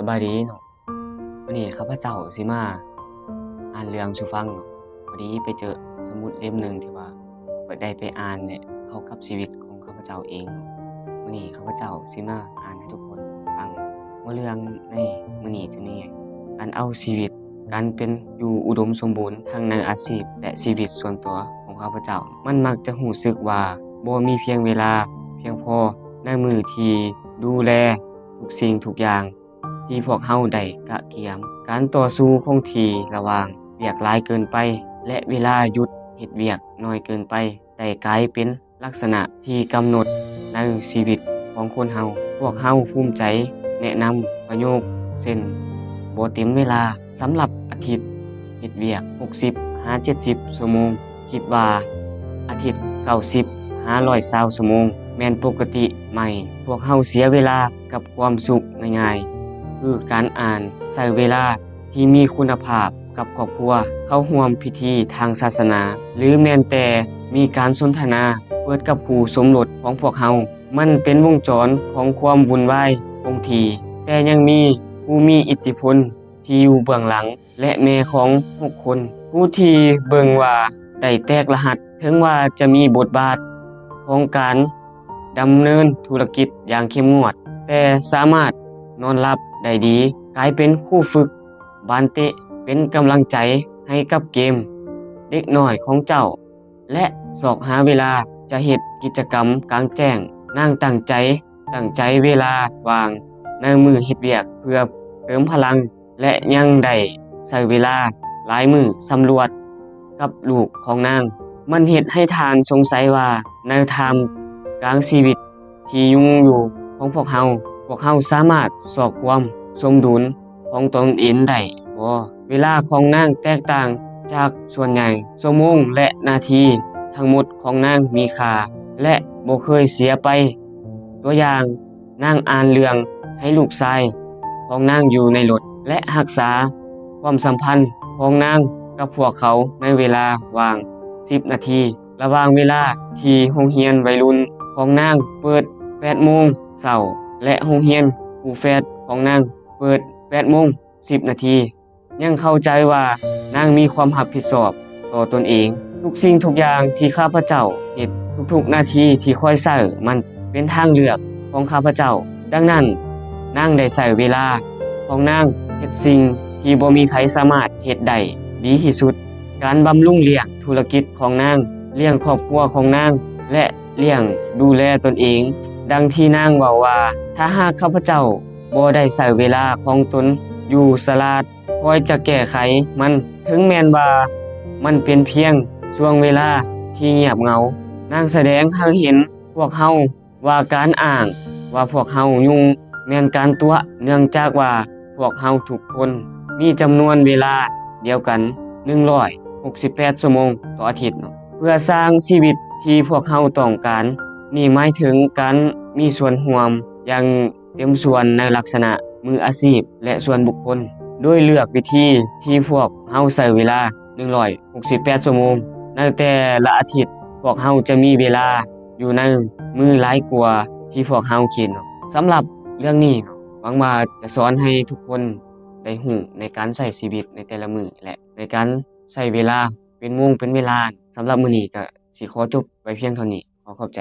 สบายดีเนาะวันนี้ข้าพเจ้าสิมาอ่านเรื่องสู่ฟังเนาะพอดีไปเจอสมุดเล่มหนึ่งที่ว่าได้ไปอ่านและเข้ากับชีวิตของข้าพเจ้าเองเนาะวันนี้ข้าพเจ้าสิมาอ่านให้ทุกคนฟังว่าเรื่องในมื้อนี้จะมีการเอาชีวิตการเป็นอยู่อุดมสมบูรณ์ทั้งในอาชีพและชีวิตส่วนตัวของข้าพเจ้ามันมักจะรู้สึกว่าบ่มีเพียงเวลาเพียงพอในมือที่ดูแลทุกสิ่งทุกอย่างที่พวกเฮาได้กะเกียมการต่อสู้คงที่ระหว่างเวียกหลายเกินไปและเวลาหยุดเฮ็ดเวียกน้อยเกินไปได้กลายเป็นลักษณะที่กำหนดในชีวิตของคนเฮาพวกเฮาภูมิใจแนะนำประโยคเช่นบ่เต็มเวลาสำหรับอาทิตย์เฮ็ดเวียก60 70 ชั่วโมงคิดว่าอาทิตย์90 520 ชั่วโมงแม่นปกติใหม่พวกเฮาเสียเวลากับความสุขง่ายๆคือการอ่านใช้เวลาที่มีคุณภาพกับครอบครัวเข้าร่วมพิธีทางศาสนาหรือแม้แต่มีการสนทนาเปิดกับคู่สมรสของพวกเฮามันเป็นวงจรของความวุ่นวายคงที่แต่ยังมีผู้มีอิทธิพลที่อยู่เบื้องหลังและแม่ของ6คนผู้ที่เบิ่งว่าได้แตกรหัสถึงว่าจะมีบทบาทของการดำเนินธุรกิจอย่างเข้มงวดแต่สามารถนอนหลับได้ดีกลายเป็นคู่ฝึกบานเตะเป็นกำลังใจให้กับเกมเด็กน้อยของเจ้าและสอกหาเวลาจะเฮ็ดกิจกรรมกลางแจ้งนั่งตั้งใจเวลาวางในมือเฮ็ดเวียกเพื่อเติมพลังและยังได้ใช้เวลาหลายมื้อสำรวจกับลูกของนางมันเฮ็ดให้ทานสงสัยว่าในทางกลางชีวิตที่ยุ่งอยู่ของพวกเฮาสามารถสอกความสมดุลของตนเองได้บ่เวลาของนางแตกต่างจากส่วนใหญ่ชั่วโมงและนาทีทั้งหมดของนางมีค่าและบ่เคยเสียไปตัวอย่างนางอ่านเรื่องให้ลูกชายของนางอยู่ในรถและรักษาความสัมพันธ์ของนางกับพวกเขาในเวลาว่าง10 นาทีระหว่างเวลาที่โรงเรียนวัยรุ่นของนางเปิด 8 โมงเช้าและโรงเรียนครูแฝดของนางเปิด 8 โมง 10 นาทียังเข้าใจว่านางมีความรับผิดชอบต่อตนเองทุกสิ่งทุกอย่างที่ข้าพเจ้าเฮ็ดทุกๆนาทีที่คอยใช้มันเป็นทางเลือกของข้าพเจ้าดังนั้นนางได้ใช้เวลาของนางเฮ็ดสิ่งที่บ่มีใครสามารถเฮ็ดได้ดีที่สุดการบำรุงเลี้ยงธุรกิจของนางเลี้ยงครอบครัวของนางและเลี้ยงดูแลตนเองดังที่นางเว้าว่าถ้าหากข้าพเจ้าบ่ได้ใช้เวลาของตนอยู่สลาดคอยจะแก้ไขมันถึงแม้นว่ามันเป็นเพียงช่วงเวลาที่เงียบเหงานางแสดงให้เห็นพวกเฮาว่าการอ้างว่าพวกเฮายุ่งแม่นการตัวเนื่องจากว่าพวกเฮาทุกคนมีจำนวนเวลาเดียวกัน168 ชั่วโมงต่ออาทิตย์เพื่อสร้างชีวิตที่พวกเฮาต้องการนี่หมายถึงการมีส่วนร่วมอย่างเต็มส่วนในลักษณะมืออาชีพและส่วนบุคคลโดยเลือกวิธีที่พวกเฮาใช้เวลา168 ชั่วโมงในแต่ละอาทิตย์พวกเฮาจะมีเวลาอยู่ในมือหลายกว่าที่พวกเฮาคิดสำหรับเรื่องนี้หวังว่าจะสอนให้ทุกคนได้รู้ในการใช้ชีวิตในแต่ละมื้อและในการใช้เวลาเป็นโมงเป็นเวลาสำหรับมื้อนี้ก็สิขอจบไว้เพียงเท่านี้ขอขอบใจ